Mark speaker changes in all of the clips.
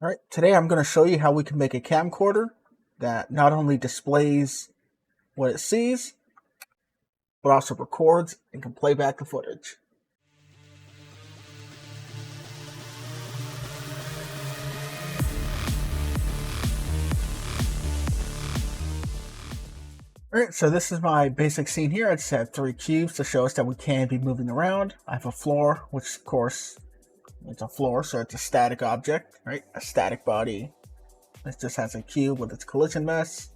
Speaker 1: All right, today I'm going to show you how we can make a camcorder that not only displays what it sees, but also records and can play back the footage. Alright, so this is my basic scene here. I just have 3 cubes to show us that we can be moving around. I have a floor, which of course, it's a floor, so it's a static object, right? A static body. It just has a cube with its collision mesh,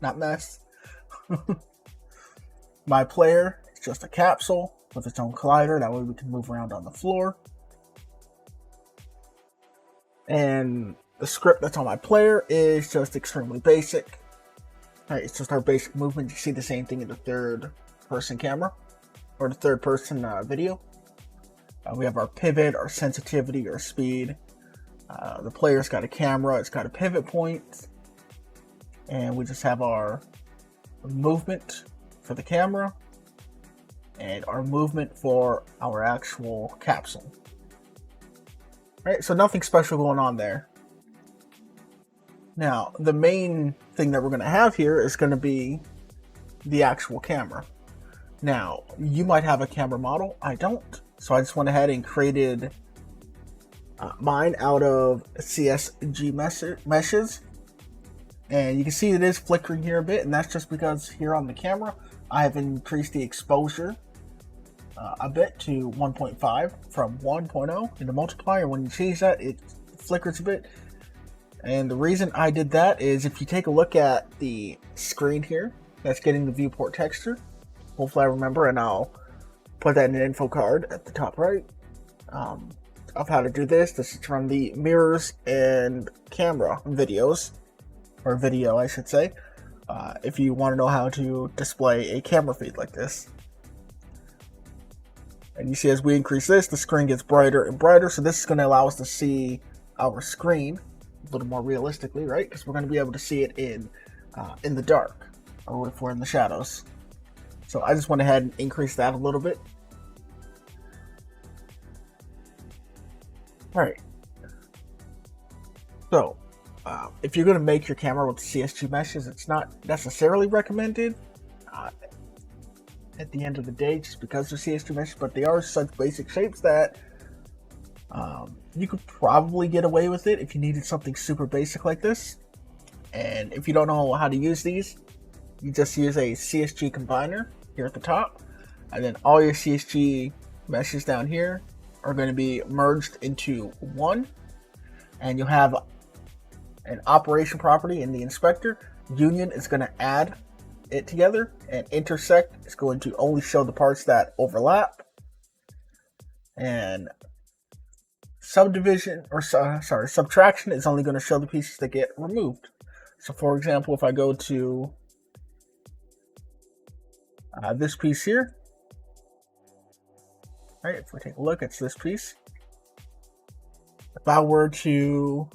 Speaker 1: not mess. My player is just a capsule with its own collider. That way we can move around on the floor. And the script that's on my player is just extremely basic. Right, it's just our basic movement. You see the same thing in the third person camera or the third person video. We have our pivot, our sensitivity, our speed. The player's got a camera, it's got a pivot point, and we just have our movement for the camera and our movement for our actual capsule. Right, so nothing special going on there. Now, the main thing that we're going to have here is going to be the actual camera. Now, you might have a camera model. I don't. So I just went ahead and created mine out of CSG meshes. And you can see it is flickering here a bit, and that's just because here on the camera, I have increased the exposure a bit to 1.5 from 1.0 in the multiplier. When you change that, it flickers a bit. And the reason I did that is if you take a look at the screen here, that's getting the viewport texture. Hopefully I remember, and I'll put that in an info card at the top right of how to do this. This is from the mirrors and camera videos, or video I should say, if you want to know how to display a camera feed like this. And you see as we increase this, the screen gets brighter and brighter, so this is going to allow us to see our screen a little more realistically, right? Because we're going to be able to see it in the dark, or if we're in the shadows. So I just went ahead and increased that a little bit. All right. So if you're going to make your camera with CSG meshes, it's not necessarily recommended at the end of the day, just because they're CSG meshes, but they are such basic shapes that you could probably get away with it if you needed something super basic like this. And if you don't know how to use these, you just use a CSG combiner here at the top, and then all your CSG meshes down here are going to be merged into one, and you'll have an operation property in the inspector. Union is going to add it together, and intersect is going to only show the parts that overlap, and subtraction is only going to show the pieces that get removed. So for example, if I go to this piece here, right, if we take a look, it's this piece. If I were to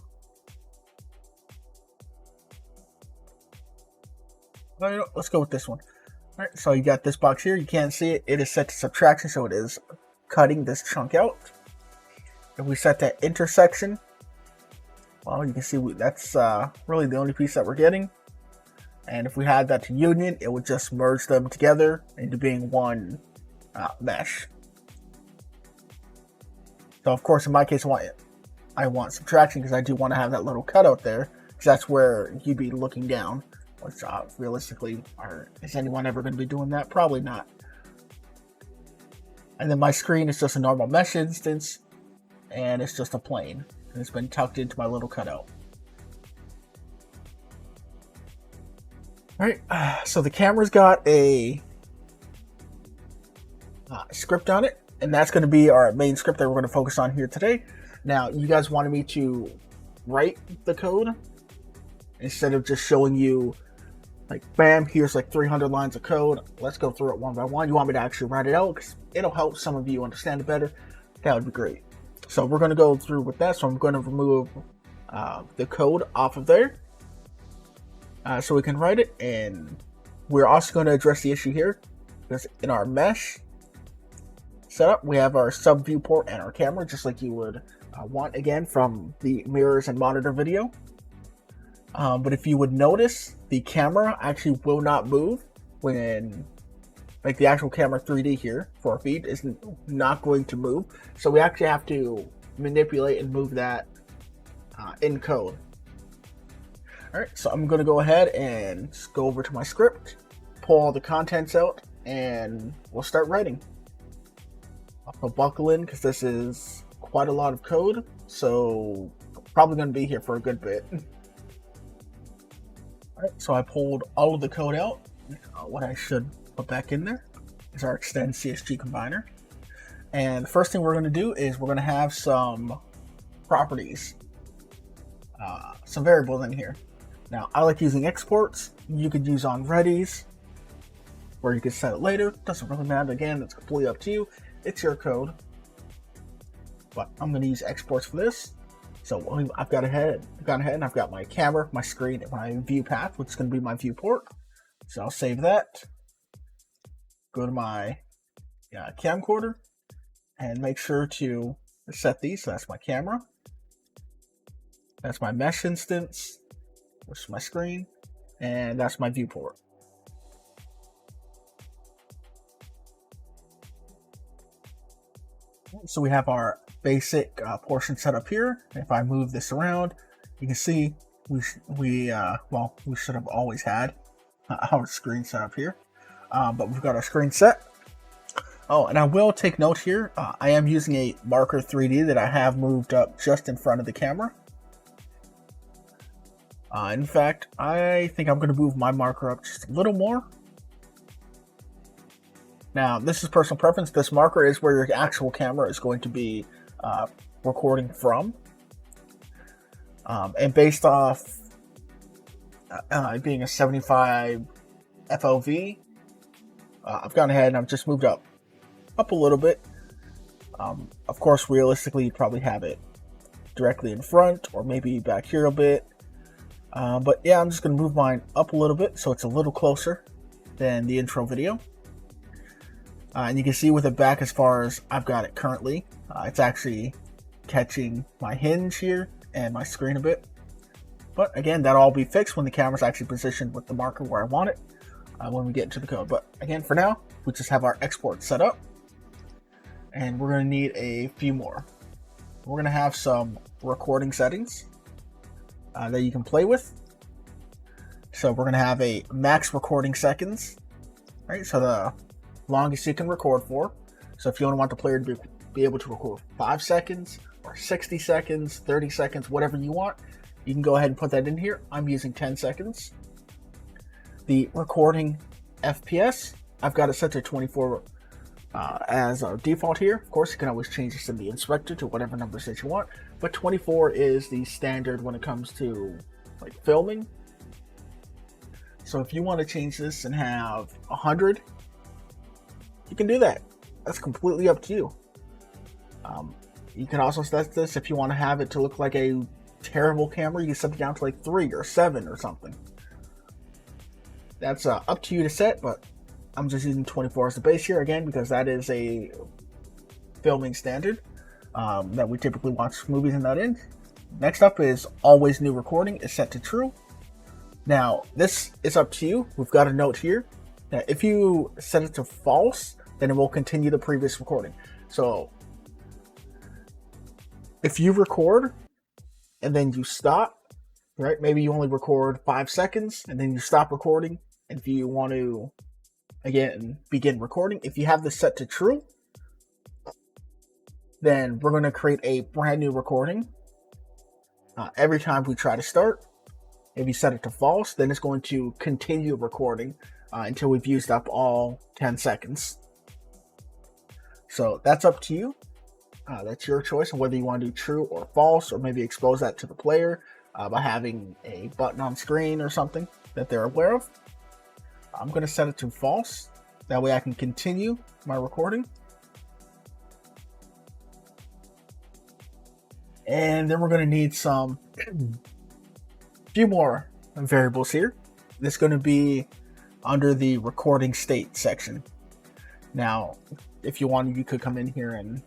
Speaker 1: let's go with this one. All right, so you got this box here, you can't see it, it is set to subtraction, so it is cutting this chunk out. If we set that intersection, well, you can see that's really the only piece that we're getting. And if we had that to union, it would just merge them together into being one mesh. So of course, in my case, I want subtraction because I do want to have that little cutout there, because that's where you'd be looking down. Which realistically, is anyone ever going to be doing that? Probably not. And then my screen is just a normal mesh instance, and it's just a plane, and it's been tucked into my little cutout. All right, so the camera's got a script on it, and that's going to be our main script that we're going to focus on here today. Now, you guys wanted me to write the code instead of just showing you, like, bam, here's like 300 lines of code. Let's go through it one by one. You want me to actually write it out because it'll help some of you understand it better. That would be great. So we're going to go through with that. So I'm going to remove the code off of there so we can write it. And we're also going to address the issue here because in our mesh setup, we have our sub viewport and our camera, just like you would want again from the mirrors and monitor video. But if you would notice, the camera actually will not move when, like the actual camera 3D here for our feed is not going to move. So we actually have to manipulate and move that in code. All right, so I'm going to go ahead and just go over to my script, pull all the contents out, and we'll start writing. I'll buckle in because this is quite a lot of code, so probably going to be here for a good bit. All right, so I pulled all of the code out. What I should put back in there is our extend CSG combiner. And the first thing we're going to do is we're going to have some properties, some variables in here. Now, I like using exports. You could use on readies, or you could set it later. Doesn't really matter. Again, it's completely up to you. It's your code. But I'm going to use exports for this. So I've got ahead and I've got my camera, my screen, and my view path, which is going to be my viewport. So I'll save that. Go to my camcorder and make sure to set these. So that's my camera. That's my mesh instance, which is my screen, and that's my viewport. So we have our basic portion set up here. If I move this around, you can see we should have always had our screen set up here, but we've got our screen set. Oh, and I will take note here, I am using a marker 3D that I have moved up just in front of the camera. In fact, I think I'm going to move my marker up just a little more. Now, this is personal preference. This marker is where your actual camera is going to be recording from. And based off being a 75 FOV, I've gone ahead and I've just moved up a little bit. Of course, realistically, you'd probably have it directly in front or maybe back here a bit. But yeah, I'm just going to move mine up a little bit so it's a little closer than the intro video. And you can see with it back as far as I've got it currently, it's actually catching my hinge here and my screen a bit. But again, that'll all be fixed when the camera's actually positioned with the marker where I want it when we get into the code. But again, for now, we just have our export set up. And we're going to need a few more. We're going to have some recording settings that you can play with. So we're going to have a max recording seconds, right? So the longest you can record for. So if you only want the player to be able to record 5 seconds or 60 seconds, 30 seconds, whatever you want, you can go ahead and put that in here. I'm using 10 seconds. The recording FPS, I've got it set to 24 as our default here. Of course, you can always change this in the inspector to whatever numbers that you want, but 24 is the standard when it comes to like filming. So if you want to change this and have 100, you can do that. That's completely up to you. You can also set this if you want to have it to look like a terrible camera. You can set it down to like 3 or 7 or something. That's up to you to set, but I'm just using 24 as the base here again because that is a filming standard that we typically watch movies and that in. Next up is always new recording is set to true. Now this is up to you. We've got a note here. Now if you set it to false, then it will continue the previous recording. So if you record and then you stop, right? Maybe you only record 5 seconds and then you stop recording. And if you want to again begin recording, if you have this set to true, then we're going to create a brand new recording every time we try to start. If you set it to false, then it's going to continue recording until we've used up all 10 seconds. So that's up to you. That's your choice on whether you want to do true or false, or maybe expose that to the player by having a button on screen or something that they're aware of. I'm going to set it to false. That way I can continue my recording. And then we're going to need some few more variables here. This is going to be under the recording state section. Now, if you wanted, you could come in here and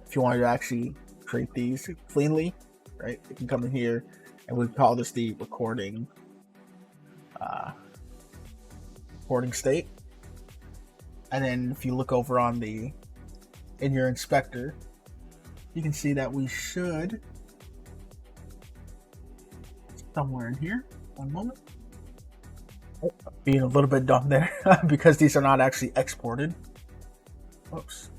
Speaker 1: if you wanted to actually create these cleanly, right? You can come in here and we call this the recording state. And then if you look over on in your inspector, you can see that we should, somewhere in here, one moment. Oh, being a little bit dumb there because these are not actually exported. Oops.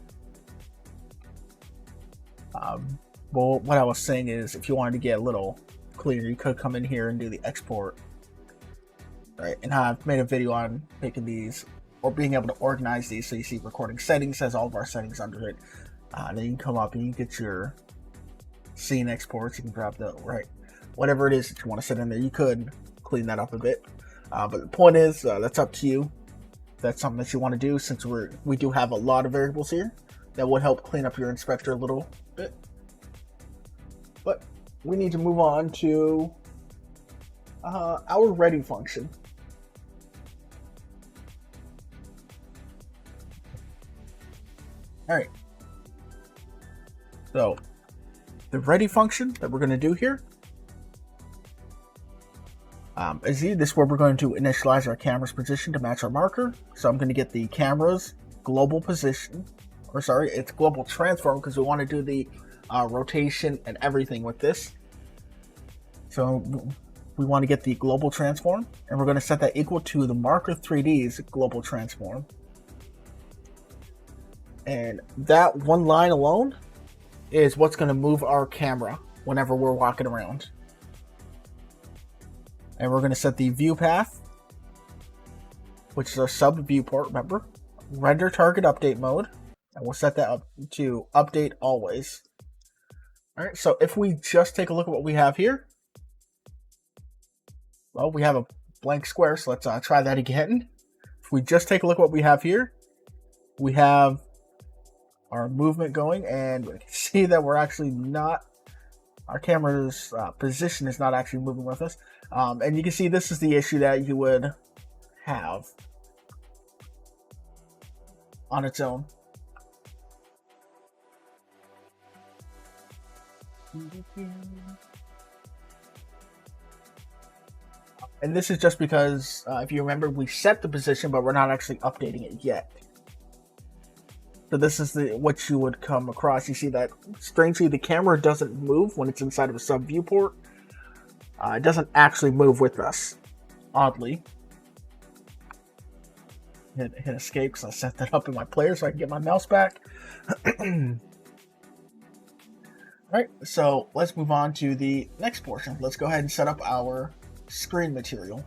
Speaker 1: Well, what I was saying is if you wanted to get a little cleaner, you could come in here and do the export, right? And I've made a video on making these or being able to organize these. So you see recording settings has all of our settings under it. Then you can come up and you can get your scene exports. You can grab the, right, whatever it is that you want to set in there. You could clean that up a bit. But the point is, that's up to you. That's something that you want to do, since we do have a lot of variables here that would help clean up your inspector a little bit. But we need to move on to our ready function. All right. So the ready function that we're going to do here is this is where we're going to initialize our camera's position to match our marker. So I'm going to get the camera's global position, or sorry, it's global transform, because we want to do the rotation and everything with this. So we want to get the global transform, and we're going to set that equal to the marker 3D's global transform. And that one line alone is what's going to move our camera whenever we're walking around. And we're going to set the view path, which is our sub viewport, remember, render target update mode, and we'll set that up to update always. All right, so if we just take a look at what we have here, well, we have a blank square, so let's try that again. If we just take a look at what we have here, we have our movement going, and we can see that we're actually not, our camera's position is not actually moving with us. And you can see this is the issue that you would have on its own. And this is just because, if you remember, we set the position, but we're not actually updating it yet. So this is what you would come across. You see that, strangely, the camera doesn't move when it's inside of a sub viewport. It doesn't actually move with us, oddly. Hit escape because I set that up in my player so I can get my mouse back. Alright, so let's move on to the next portion. Let's go ahead and set up our screen material.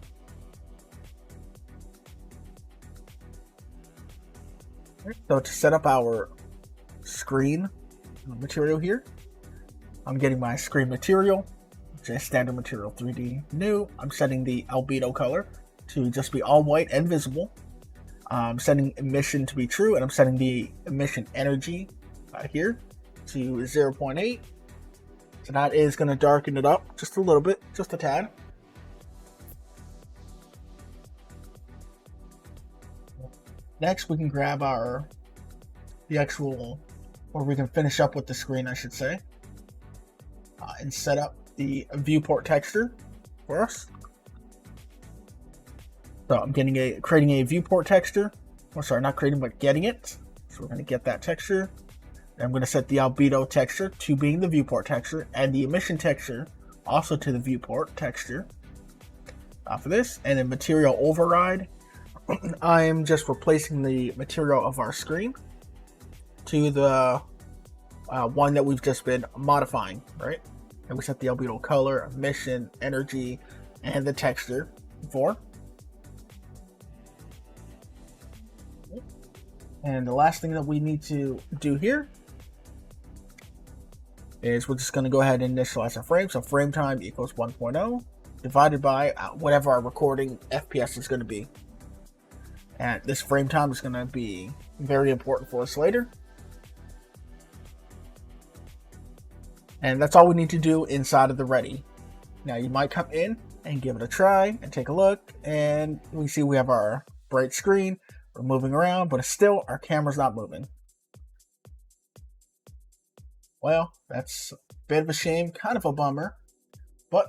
Speaker 1: So to set up our screen material here, I'm getting my screen material, which is standard material 3D new. I'm setting the albedo color to just be all white and visible. I'm setting emission to be true, and I'm setting the emission energy here to 0.8. So that is going to darken it up just a little bit, just a tad. Next, we can grab the actual, or we can finish up with the screen, I should say, and set up the viewport texture for us. So I'm creating a viewport texture, or sorry, not creating, but getting it. So we're going to get that texture. And I'm going to set the albedo texture to being the viewport texture, and the emission texture also to the viewport texture for this. And then material override, I'm just replacing the material of our screen to the one that we've just been modifying, right? And we set the albedo color, emission, energy, and the texture for. And the last thing that we need to do here is we're just going to go ahead and initialize our frame. So frame time equals 1.0 divided by whatever our recording FPS is going to be. And this frame time is going to be very important for us later. And that's all we need to do inside of the ready. Now you might come in and give it a try and take a look, and we see we have our bright screen. We're moving around, but still our camera's not moving. Well, that's a bit of a shame, kind of a bummer, but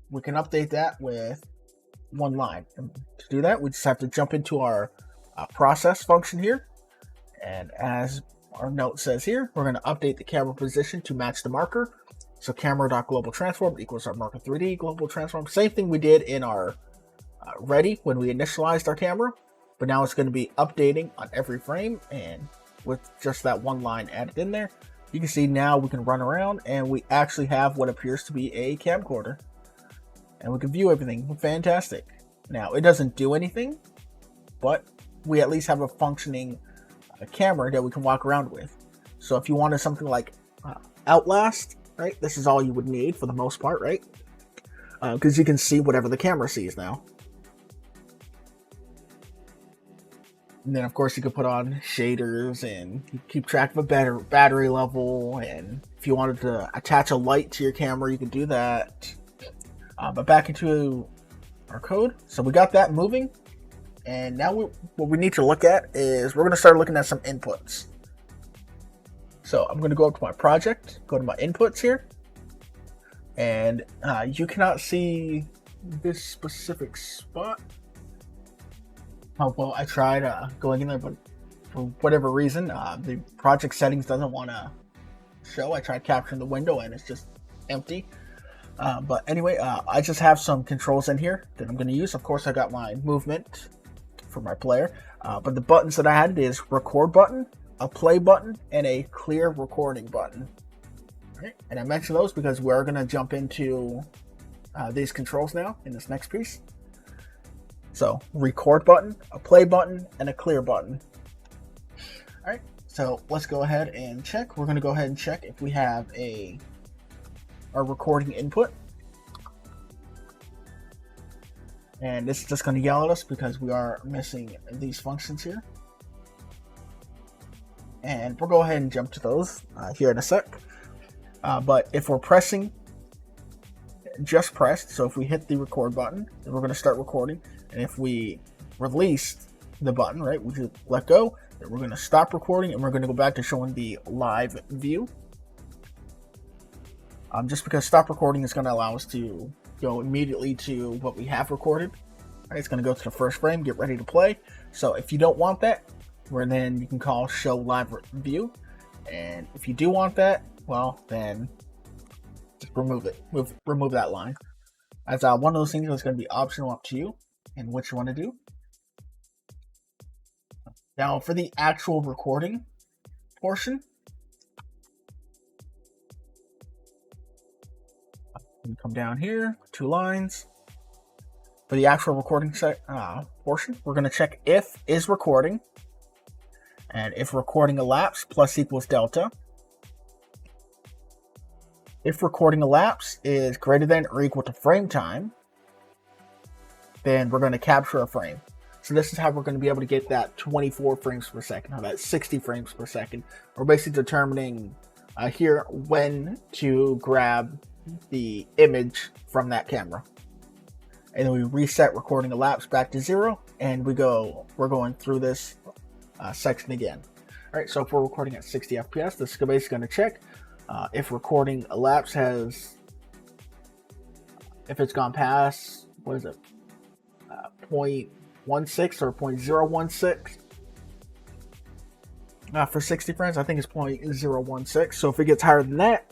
Speaker 1: we can update that with one line. And to do that, we just have to jump into our process function here. And as our note says here, we're going to update the camera position to match the marker. So camera.global transform equals our marker 3D global transform. Same thing we did in our ready when we initialized our camera, but now it's going to be updating on every frame, and with just that one line added in there, you can see now we can run around and we actually have what appears to be a camcorder, and we can view everything. Fantastic. Now it doesn't do anything, but we at least have a functioning camera that we can walk around with. So if you wanted something like Outlast, right, this is all you would need for the most part, right? Because you can see whatever the camera sees now. And then, of course, you could put on shaders and keep track of a battery level. And if you wanted to attach a light to your camera, you could do that. But back into our code. So we got that moving. And now what we need to look at is we're going to start looking at some inputs. So I'm going to go up to my project, go to my inputs here. And you cannot see this specific spot. Oh, well, I tried going in there, but for whatever reason, the project settings doesn't want to show. I tried capturing the window and it's just empty. But anyway, I just have some controls in here that I'm going to use. Of course, I got my movement for my player. But the buttons that I added is record button, a play button, and a clear recording button. All right. And I mentioned those because we're going to jump into these controls now in this next piece. So record button, a play button, and a clear button. All right, so let's go ahead and check. We're going to go ahead and check if we have our recording input. And this is just going to yell at us because we are missing these functions here. And we'll go ahead and jump to those here in a sec. But if we're pressing, just pressed, so if we hit the record button, then we're going to start recording. And if we release the button, right, we just let go, then we're going to stop recording and we're going to go back to showing the live view. Just because stop recording is going to allow us to go immediately to what we have recorded. Right, it's going to go to the first frame, get ready to play. So if you don't want that, then you can call show live view. And if you do want that, well, then just remove it. Remove that line. As one of those things that's going to be optional, up to you and what you want to do. Now for the actual recording portion, come down here, 2 lines. For the actual recording portion, we're going to check if is recording, and if recording elapsed plus equals delta. If recording elapsed is greater than or equal to frame time, then we're going to capture a frame. So this is how we're going to be able to get that 24 frames per second, or that 60 frames per second. We're basically determining here when to grab the image from that camera. And then we reset recording elapsed back to 0, and we're going through this section again. All right, so if we're recording at 60 FPS, this is basically going to check if recording elapsed if it's gone past, what is it, 0.16 or 0.016. For 60 frames, I think it's 0.016. So if it gets higher than that,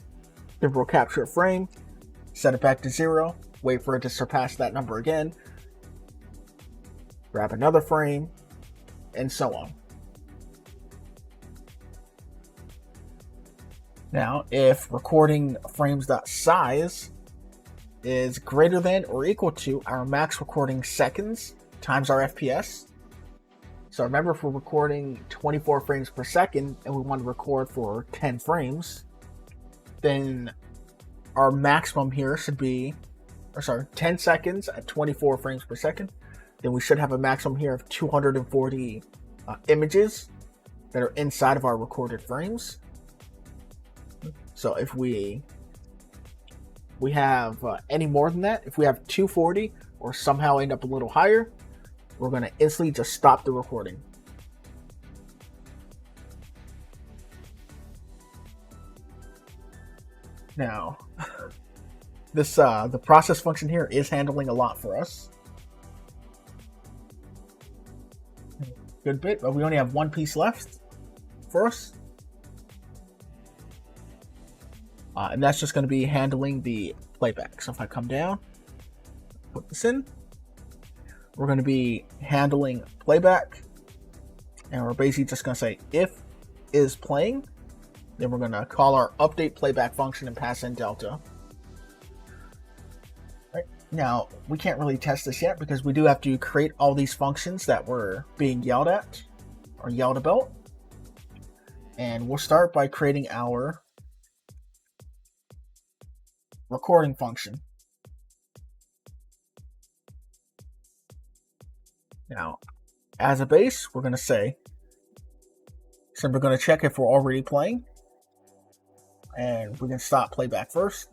Speaker 1: then we'll capture a frame, set it back to 0, wait for it to surpass that number again, grab another frame, and so on. Now, if recording frames.size is greater than or equal to our max recording seconds times our FPS. So remember, if we're recording 24 frames per second and we want to record for 10 frames, then our maximum here should be, 10 seconds at 24 frames per second. Then we should have a maximum here of 240 images that are inside of our recorded frames. So if we have any more than that, if we have 240 or somehow end up a little higher, we're going to instantly just stop the recording. Now, this the process function here is handling a lot for us. Good bit, but we only have one piece left for us. And that's just going to be handling the playback. So if I come down, put this in, we're going to be handling playback. And we're basically just going to say if is playing. Then we're going to call our update playback function and pass in delta. Right. Now, we can't really test this yet because we do have to create all these functions that we're being yelled at or yelled about. And we'll start by creating our recording function. Now, as a base, we're going to say, so we're going to check if we're already playing. And we can stop playback first.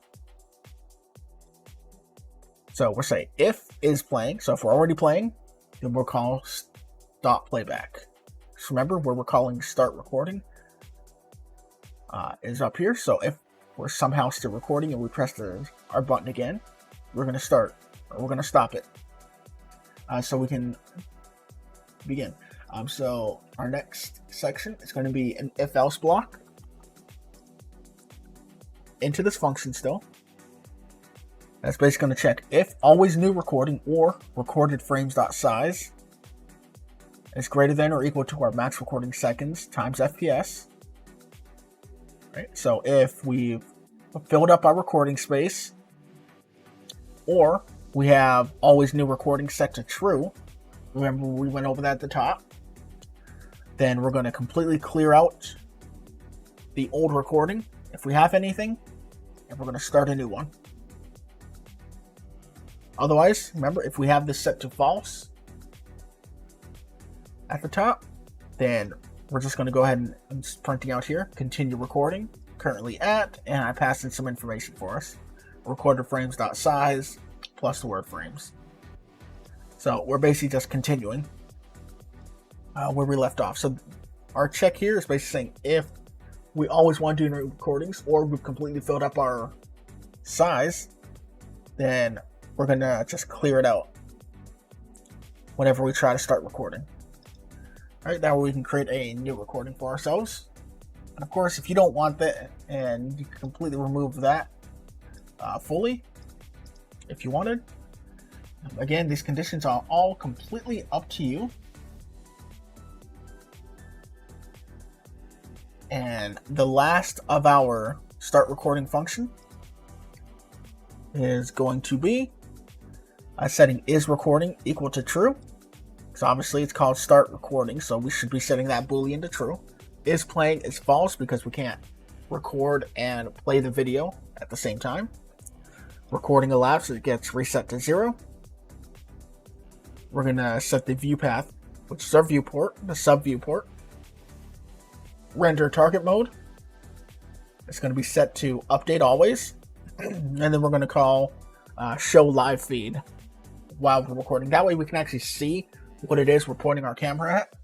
Speaker 1: So we'll say if is playing. So if we're already playing, then we'll call stop playback. So remember where we're calling start recording is up here. So if we're somehow still recording and we press our button again, we're going to start, or we're going to stop it. So we can begin. So our next section is going to be an if-else block into this function still. That's basically going to check if always new recording or recorded frames.size is greater than or equal to our max recording seconds times FPS. Right? So if we've filled up our recording space, or we have always new recording set to true, remember we went over that at the top, then we're going to completely clear out the old recording if we have anything, and we're going to start a new one. Otherwise, remember, if we have this set to false at the top, then we're just going to go ahead and printing out here, continue recording, currently at, and I passed in some information for us. Recorded frames.size plus the word frames. So we're basically just continuing where we left off. So our check here is basically saying if we always want to do new recordings or we've completely filled up our size, then we're going to just clear it out whenever we try to start recording. All right, that way we can create a new recording for ourselves. And of course, if you don't want that, and you can completely remove that fully if you wanted. Again, these conditions are all completely up to you. And the last of our start recording function is going to be setting is recording equal to true. So obviously it's called start recording, so we should be setting that boolean to true. Is playing is false because we can't record and play the video at the same time. Recording elapsed, it gets reset to 0. We're gonna set the view path, which is our viewport, the sub viewport. Render target mode. It's going to be set to update always. And then we're going to call show live feed while we're recording. That way we can actually see what it is we're pointing our camera at.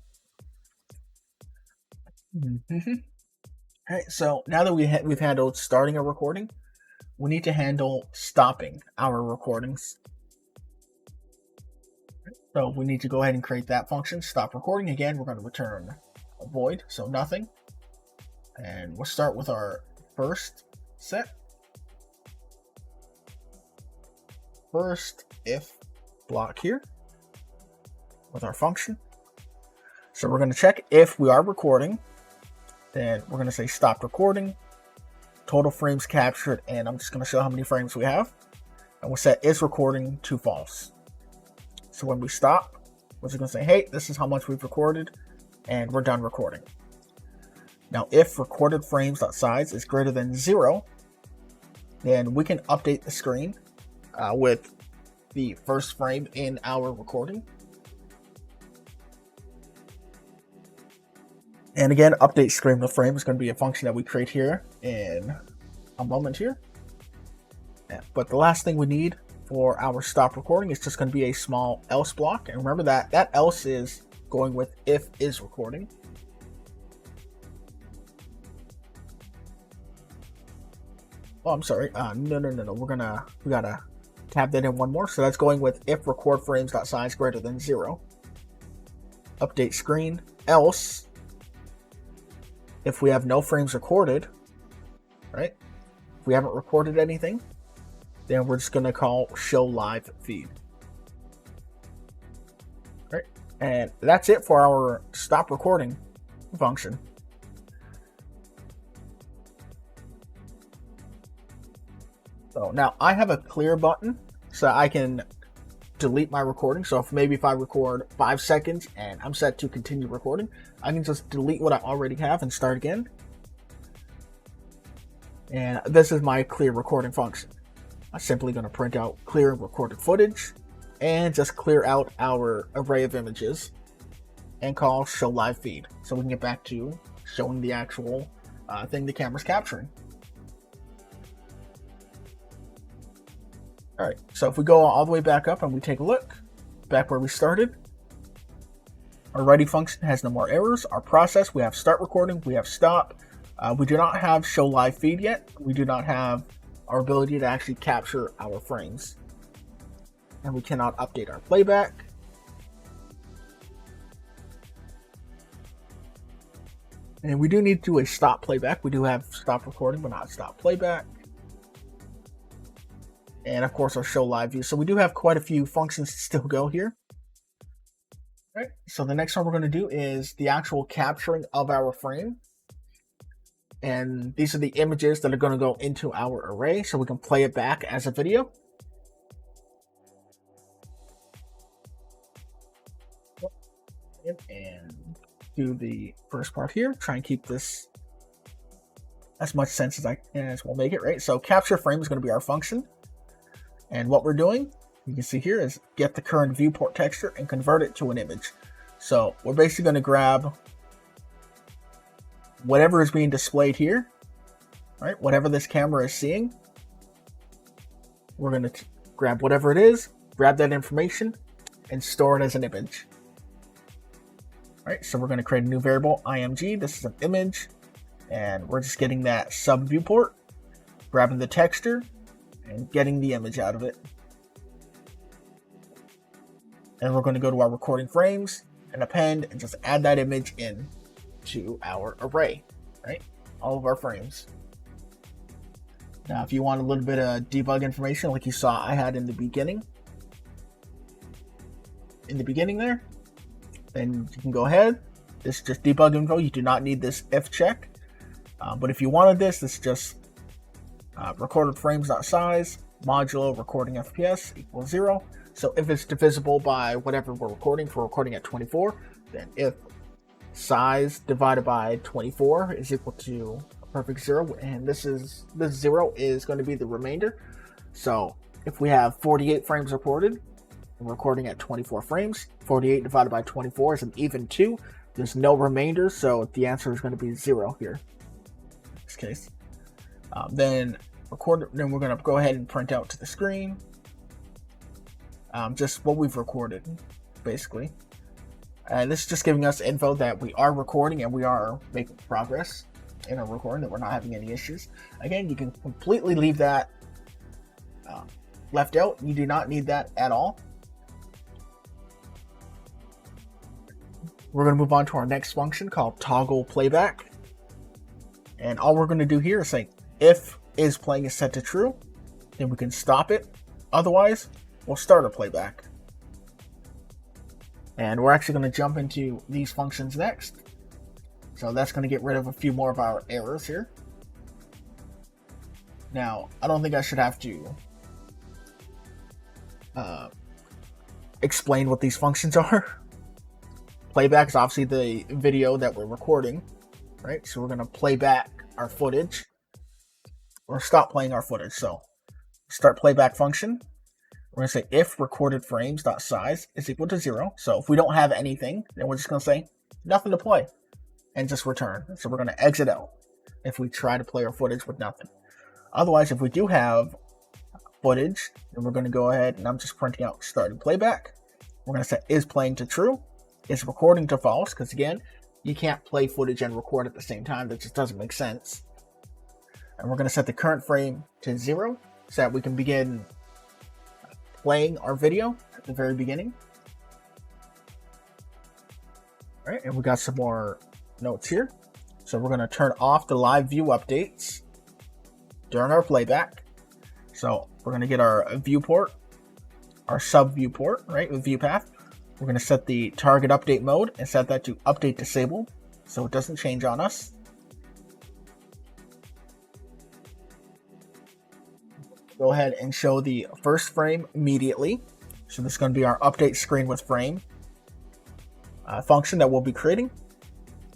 Speaker 1: Alright, so now that we've handled starting a recording, we need to handle stopping our recordings. So we need to go ahead and create that function, stop recording. Again, we're going to return a void, so nothing. And we'll start with our first set. First if block here with our function. So we're going to check if we are recording. Then we're going to say stop recording, total frames captured, and I'm just going to show how many frames we have. And we'll set is recording to false. So when we stop, we're just going to say, hey, this is how much we've recorded, and we're done recording. Now, if recorded frames.size is greater than 0, then we can update the screen with the first frame in our recording. And again, update screen with frame is going to be a function that we create here in a moment here. But the last thing we need for our stop recording is just going to be a small else block. And remember that else is going with if is recording. Oh, I'm sorry. No. We gotta tab that in one more. So that's going with if record frames.size greater than 0. Update screen. Else, if we have no frames recorded, right? If we haven't recorded anything, then we're just gonna call show live feed. Right? And that's it for our stop recording function. So now I have a clear button so I can delete my recording. So if I record 5 seconds and I'm set to continue recording, I can just delete what I already have and start again. And this is my clear recording function. I'm simply going to print out clear recorded footage and just clear out our array of images and call show live feed. So we can get back to showing the actual thing the camera's capturing. All right, so if we go all the way back up and we take a look, back where we started, our ready function has no more errors. Our process, we have start recording, we have stop. We do not have show live feed yet. We do not have our ability to actually capture our frames. And we cannot update our playback. And we do need to do a stop playback. We do have stop recording, but not stop playback. And of course our show live view. So we do have quite a few functions to still go here. All right, so the next one we're going to do is the actual capturing of our frame. And these are the images that are going to go into our array so we can play it back as a video. And do the first part here. Try and keep this as much sense as we'll make it, right? So capture frame is going to be our function. And what we're doing, you can see here, is get the current viewport texture and convert it to an image. So we're basically going to grab whatever is being displayed here, right? Whatever this camera is seeing, we're going to grab whatever it is, grab that information, and store it as an image. All right, so we're going to create a new variable, img. This is an image, and we're just getting that sub viewport, grabbing the texture, and getting the image out of it. And we're going to go to our recording frames and append and just add that image in to our array, right? All of our frames. Now, if you want a little bit of debug information like you saw I had in the beginning there, then you can go ahead. This is just debug info. You do not need this if check. But if you wanted this is just recorded frames.size modulo recording FPS equals 0. So if it's divisible by whatever we're recording, if we're recording at 24, then if size divided by 24 is equal to a perfect 0, and this 0 is going to be the remainder. So if we have 48 frames recorded, and we're recording at 24 frames, 48 divided by 24 is an even 2. There's no remainder, so the answer is going to be 0 here in this case. Then we're going to go ahead and print out to the screen just what we've recorded, basically. And this is just giving us info that we are recording and we are making progress in our recording, that we're not having any issues. Again, you can completely leave that left out. You do not need that at all. We're going to move on to our next function called toggle playback. And all we're going to do here is say if is playing is set to true, then we can stop it. Otherwise, we'll start a playback. And we're actually going to jump into these functions next. So that's going to get rid of a few more of our errors here. Now, I don't think I should have to explain what these functions are. Playback is obviously the video that we're recording, right? So we're going to play back our footage or stop playing our footage. So start playback function. We're going to say if recorded frames.size is equal to 0. So if we don't have anything, then we're just going to say nothing to play and just return. So we're going to exit out if we try to play our footage with nothing. Otherwise, if we do have footage, then we're going to go ahead and I'm just printing out starting playback. We're going to set is playing to true, is recording to false, because again, you can't play footage and record at the same time. That just doesn't make sense. and we're going to set the current frame to 0 so that we can begin playing our video at the very beginning. All right, and we got some more notes here. So we're going to turn off the live view updates during our playback. So we're going to get our viewport, our sub viewport, right, with view path. We're going to set the target update mode and set that to update disabled so it doesn't change on us. Go ahead and show the first frame immediately. So this is going to be our update screen with frame function that we'll be creating.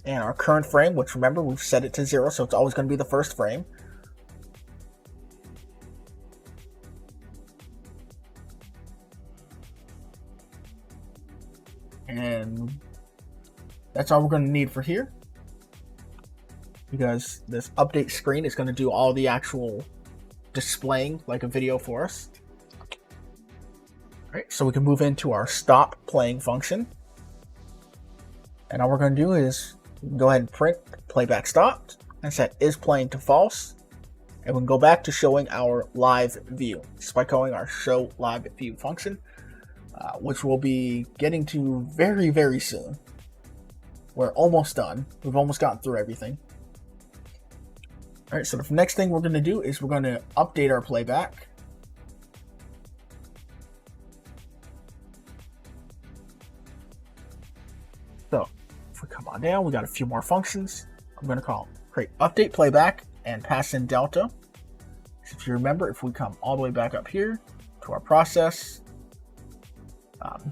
Speaker 1: And our current frame, which remember we've set it to 0, so it's always going to be the first frame. And that's all we're going to need for here, because this update screen is going to do all the actual displaying like a video for us. All right, so we can move into our stop playing function. And all we're going to do is go ahead and print playback stopped and set is playing to false. And we can go back to showing our live view just by calling our show live view function, which we'll be getting to very, very soon. We're almost done. We've almost gotten through everything. All right, so the next thing we're going to do is we're going to update our playback. So if we come on down, we got a few more functions. I'm going to call create update playback and pass in delta. So if you remember, if we come all the way back up here to our process,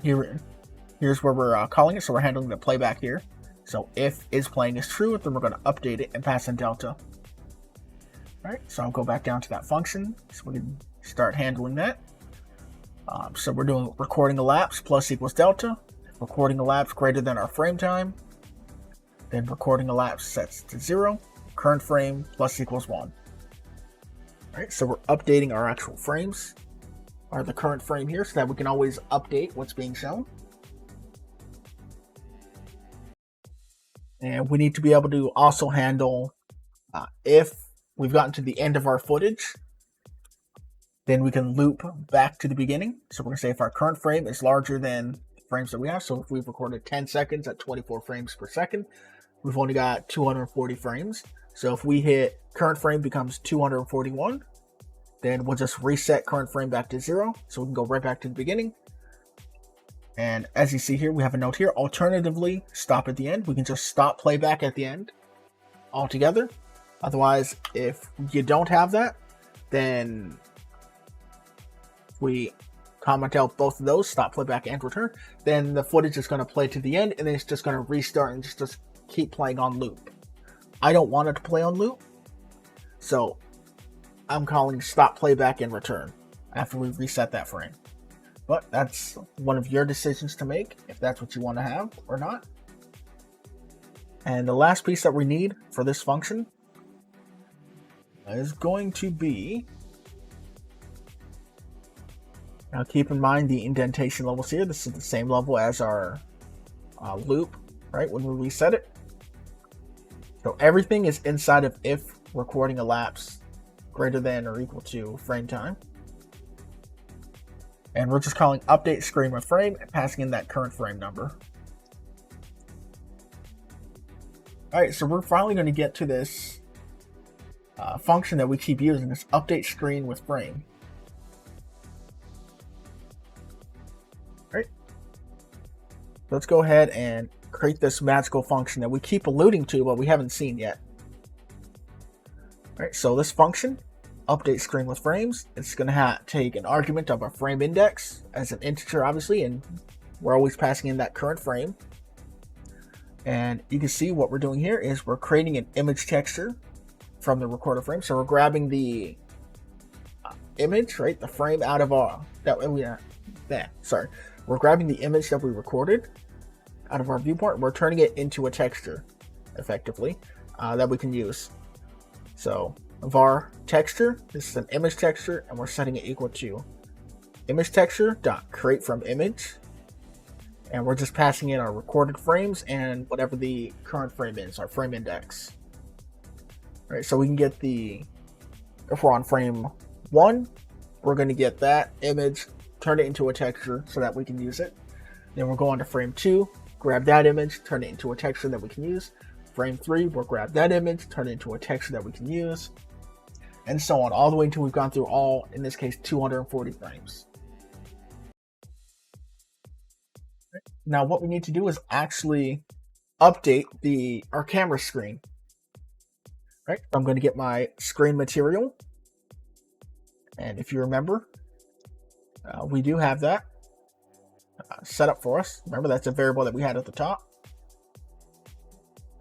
Speaker 1: here's where we're calling it. So we're handling the playback here. So if is playing is true, then we're going to update it and pass in delta. All right, so I'll go back down to that function so we can start handling that. So we're doing recording elapsed plus equals delta. Recording elapsed greater than our frame time. Then recording elapsed sets to 0. Current frame plus equals 1. All right, so we're updating our actual frames, or the current frame here, so that we can always update what's being shown. And we need to be able to also handle if we've gotten to the end of our footage, then we can loop back to the beginning. So we're going to say if our current frame is larger than the frames that we have, so if we've recorded 10 seconds at 24 frames per second, we've only got 240 frames. So if we hit current frame becomes 241, then we'll just reset current frame back to 0, so we can go right back to the beginning. And as you see here, we have a note here. Alternatively, stop at the end. We can just stop playback at the end altogether. Otherwise, if you don't have that, then we comment out both of those, stop playback and return, then the footage is going to play to the end, and then it's just going to restart and just keep playing on loop. I don't want it to play on loop, so I'm calling stop playback and return after we reset that frame. But that's one of your decisions to make, if that's what you want to have or not. And the last piece that we need for this function is going to be, now keep in mind the indentation levels here. This is the same level as our loop, right, when we reset it. So everything is inside of if recording elapsed greater than or equal to frame time. And we're just calling update screen with frame and passing in that current frame number. All right, so we're finally going to get to this function that we keep using, this update screen with frame. All right, let's go ahead and create this magical function that we keep alluding to, but we haven't seen yet. All right, so this function, update screen with frames, it's going to take an argument of a frame index as an integer, obviously, and we're always passing in that current frame. And you can see what we're doing here is we're creating an image texture from the recorder frame. So we're grabbing the image, right, the frame out of our we're grabbing the image that we recorded out of our viewport, and we're turning it into a texture, effectively, that we can use. So var texture, this is an image texture, and we're setting it equal to image texture dot create from image, and we're just passing in our recorded frames and whatever the current frame is, our frame index. All right, so we can get the if we're on frame 1, we're going to get that image, turn it into a texture so that we can use it. Then we'll go on to frame 2, grab that image, turn it into a texture that we can use. Frame 3, we'll grab that image, turn it into a texture that we can use, and so on, all the way until we've gone through all, in this case, 240 frames. Now what we need to do is actually update our camera screen. Right, I'm going to get my screen material, and if you remember, we do have that set up for us. Remember, that's a variable that we had at the top,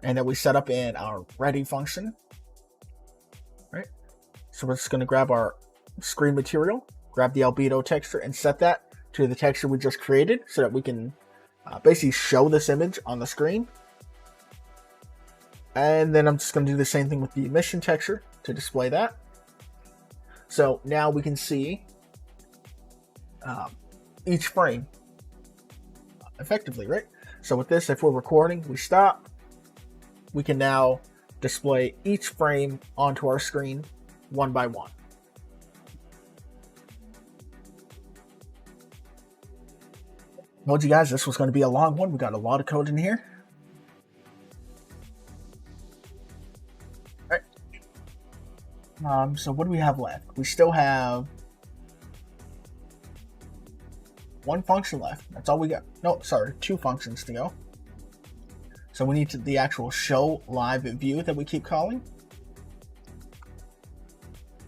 Speaker 1: and that we set up in our ready function. Right, so we're just going to grab our screen material, grab the albedo texture, and set that to the texture we just created, so that we can basically show this image on the screen. And then I'm just going to do the same thing with the emission texture to display that. So now we can see each frame effectively, right? So with this, if we're recording, we stop. We can now display each frame onto our screen one by one. I told you guys this was going to be a long one. We got a lot of code in here. So what do we have left? We still have one function left. That's all we got. No, sorry, 2 functions to go. So we need the actual show live view that we keep calling.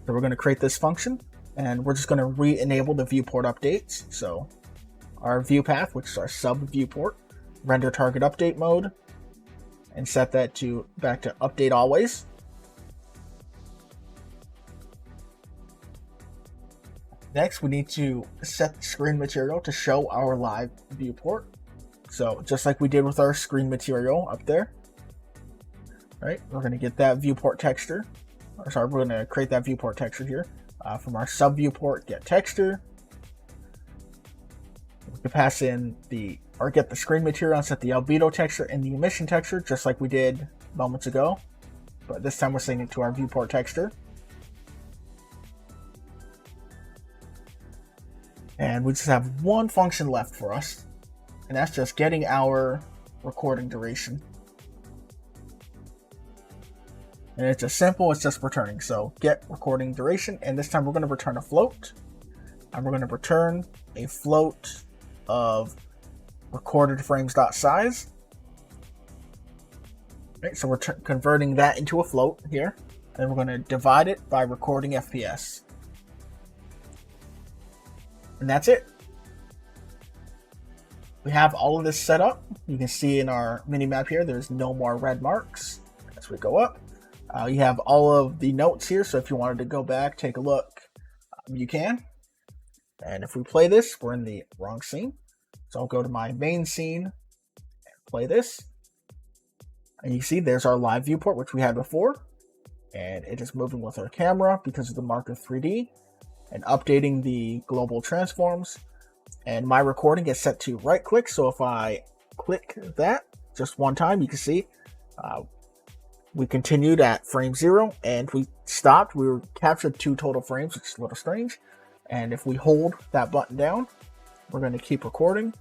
Speaker 1: So we're going to create this function, and we're just going to re-enable the viewport updates. So our view path, which is our sub viewport, render target update mode, and set that to back to update always. Next, we need to set the screen material to show our live viewport. So just like we did with our screen material up there, right? We're going to get that viewport texture. Or sorry, we're going to create that viewport texture here from our sub viewport get texture. We can pass in get the screen material and set the albedo texture and the emission texture, just like we did moments ago. But this time we're setting it to our viewport texture. And we just have one function left for us, and that's just getting our recording duration. And it's just simple, it's just returning. So get recording duration, and this time we're going to return a float. And we're going to return a float of recorded frames.size. Right, so we're converting that into a float here, and we're going to divide it by recording FPS. And that's it. We have all of this set up. You can see in our mini map here, there's no more red marks as we go up. You have all of the notes here, so if you wanted to go back, take a look, you can. And if we play this, we're in the wrong scene. So I'll go to my main scene and play this. And you see there's our live viewport, which we had before. And it is moving with our camera because of the marker 3D. And updating the global transforms, and my recording gets set to right click. So if I click that just one time, you can see we continued at frame 0 and we stopped. We were captured 2 total frames, which is a little strange. And if we hold that button down, we're going to keep recording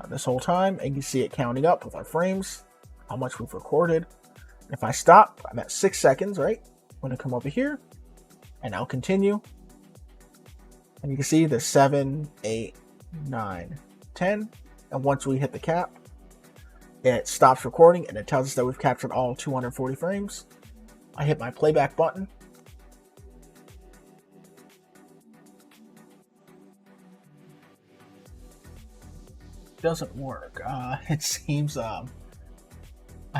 Speaker 1: this whole time, and you see it counting up with our frames, how much we've recorded. If I stop, I'm at 6 seconds, right? I'm going to come over here and I'll continue. And you can see there's 7, 8, 9, 10. And once we hit the cap, it stops recording and it tells us that we've captured all 240 frames. I hit my playback button. Doesn't work. It seems I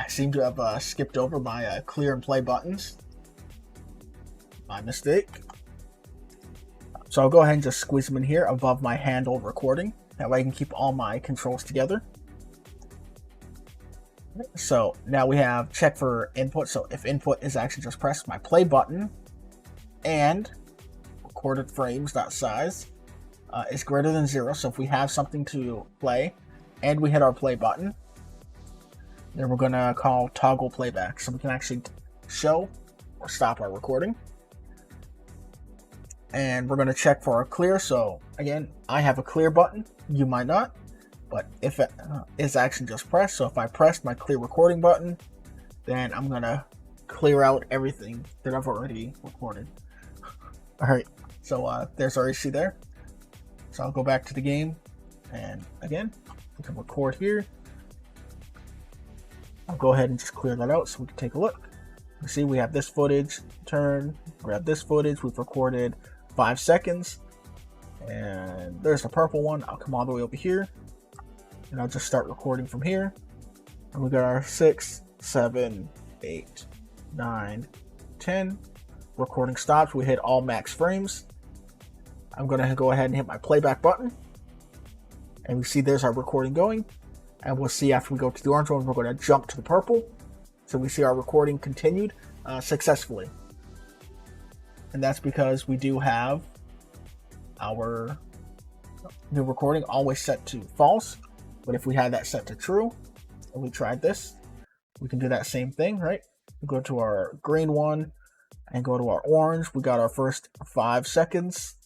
Speaker 1: seem to have skipped over my clear and play buttons. My mistake. So I'll go ahead and just squeeze them in here above my handle recording. That way I can keep all my controls together. So now we have check for input. So if input is actually just press my play button and recorded frames.size is greater than 0. So if we have something to play and we hit our play button, then we're going to call toggle playback. So we can actually show or stop our recording. and we're going to check for our clear. So again, I have a clear button, you might not, but if it is actually just pressed, so if I press my clear recording button, then I'm going to clear out everything that I've already recorded. All right, so there's our issue there. So I'll go back to the game, and again, we can record here. I'll go ahead and just clear that out so we can take a look. You see, we have this footage, turn, grab this footage, we've recorded 5 seconds, and there's the purple one. I'll come all the way over here, and I'll just start recording from here. And we got our 6, 7, 8, 9, 10. Recording stops. We hit all max frames. I'm going to go ahead and hit my playback button, and we see there's our recording going. And we'll see after we go to the orange one, we're going to jump to the purple. So we see our recording continued successfully. And that's because we do have our new recording always set to false. But if we had that set to true, and we tried this, we can do that same thing, right? We go to our green one and go to our orange. We got our first 5 seconds,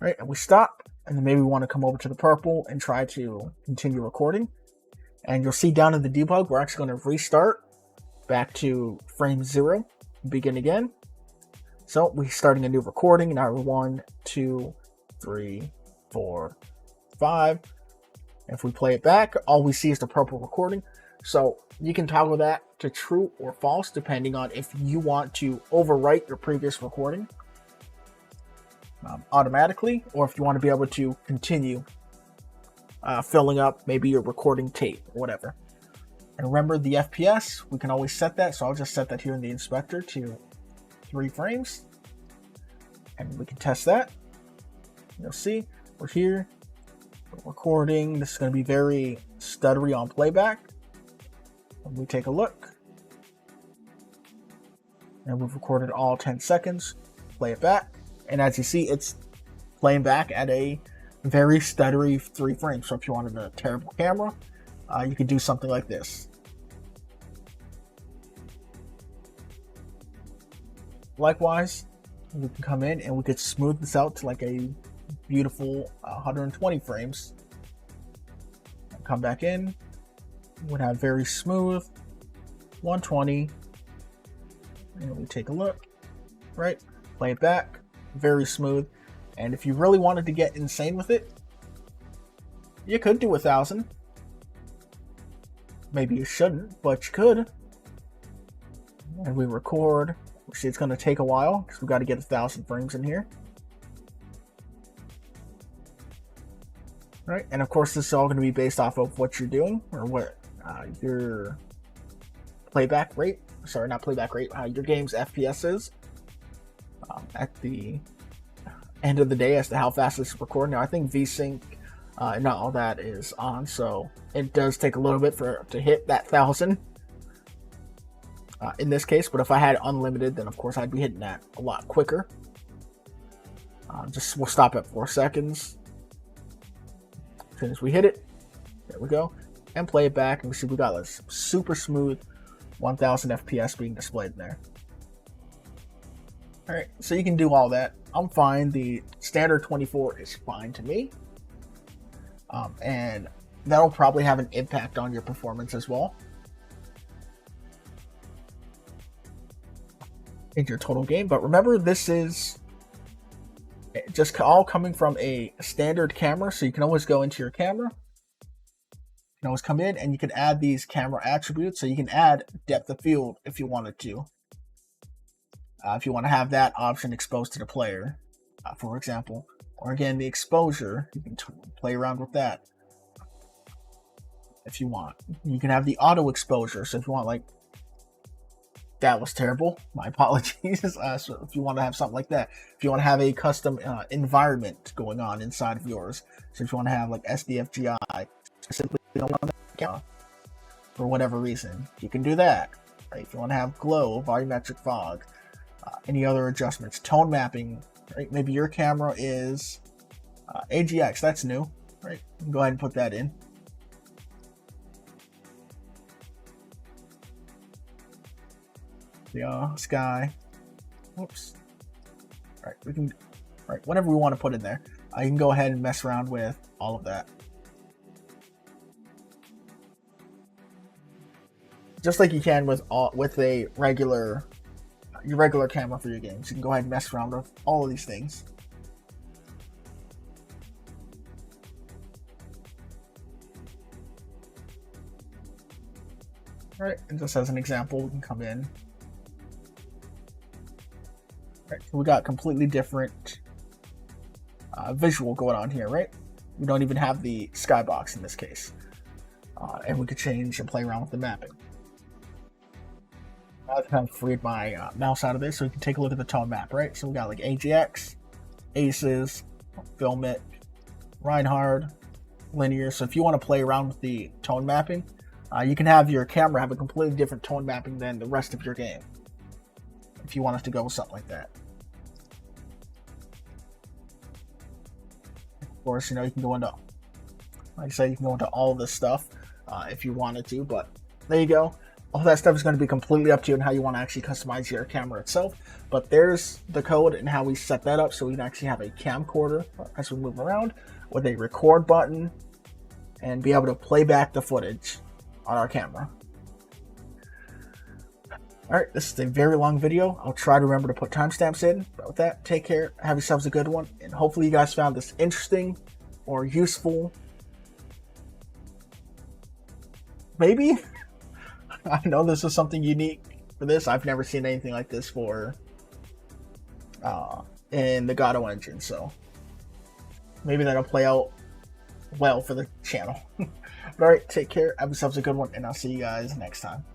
Speaker 1: right? And we stop. And then maybe we want to come over to the purple and try to continue recording. And you'll see down in the debug, we're actually going to restart back to frame 0, begin again. So we're starting a new recording. Now we're 1, 2, 3, 4, 5. If we play it back, all we see is the purple recording. So you can toggle that to true or false, depending on if you want to overwrite your previous recording automatically, or if you want to be able to continue filling up maybe your recording tape or whatever. And remember the FPS, we can always set that. So I'll just set that here in the inspector to 3 frames, and we can test that. You'll see we're here, we're recording. This is going to be very stuttery on playback. And we take a look, and we've recorded all 10 seconds. Play it back. And as you see, it's playing back at a very stuttery 3 frames. So if you wanted a terrible camera, you could do something like this. Likewise, we can come in and we could smooth this out to like a beautiful 120 frames. Come back in, would have very smooth 120. And we take a look, right? Play it back. Very smooth. And if you really wanted to get insane with it, you could do 1,000. Maybe you shouldn't, but you could. And we record. We see it's going to take a while because we've got to get 1,000 frames in here. Right, and of course this is all going to be based off of what you're doing, or what your playback rate, sorry, not playback rate, your game's FPS is. At the end of the day as to how fast this is recording. Now I think VSync, not all that is on, so it does take a little bit to hit that 1,000 in this case. But if I had unlimited, then of course I'd be hitting that a lot quicker. We'll stop at 4 seconds. As soon as we hit it, there we go, and play it back, and we see we got a super smooth 1,000 FPS being displayed there. All right, so you can do all that. I'm fine. The standard 24 is fine to me. And that'll probably have an impact on your performance as well in your total game. But remember, this is just all coming from a standard camera, so you can always go into your camera. You can always come in and you can add these camera attributes. So you can add depth of field if you wanted to. If you want to have that option exposed to the player, for example, or again, the exposure, you can play around with that if you want. You can have the auto exposure. So if you want, like, that was terrible, my apologies. So if you want to have something like that, if you want to have a custom environment going on inside of yours, so if you want to have like SDFGI, simply on the camera for whatever reason, you can do that. Right? If you want to have glow, volumetric fog, any other adjustments, tone mapping, right? Maybe your camera is AGX, that's new, right? You can go ahead and put that in. The sky, whoops. All Right, we can, right, whatever we want to put in there. You can go ahead and mess around with all of that. Just like you can with a regular camera for your games. You can go ahead and mess around with all of these things. All right, and just as an example, we can come in. Right, so we got completely different visual going on here, right? We don't even have the skybox in this case. And we could change and play around with the mapping. I've kind of freed my mouse out of this, so we can take a look at the tone map, right? So we got like AGX, Aces, Filmic, Reinhard, Linear. So if you want to play around with the tone mapping, you can have your camera have a completely different tone mapping than the rest of your game, if you want us to go with something like that. Of course, you know, you can go into, like I said, you can go into all of this stuff if you wanted to, but there you go. All that stuff is going to be completely up to you and how you want to actually customize your camera itself. But there's the code and how we set that up so we can actually have a camcorder as we move around with a record button and be able to play back the footage on our camera. Alright, this is a very long video. I'll try to remember to put timestamps in. But with that, take care, have yourselves a good one, and hopefully you guys found this interesting or useful. Maybe? I know this is something unique for this. I've never seen anything like this for in the Godot engine, so maybe that'll play out well for the channel. Alright, take care, have yourselves a good one, and I'll see you guys next time.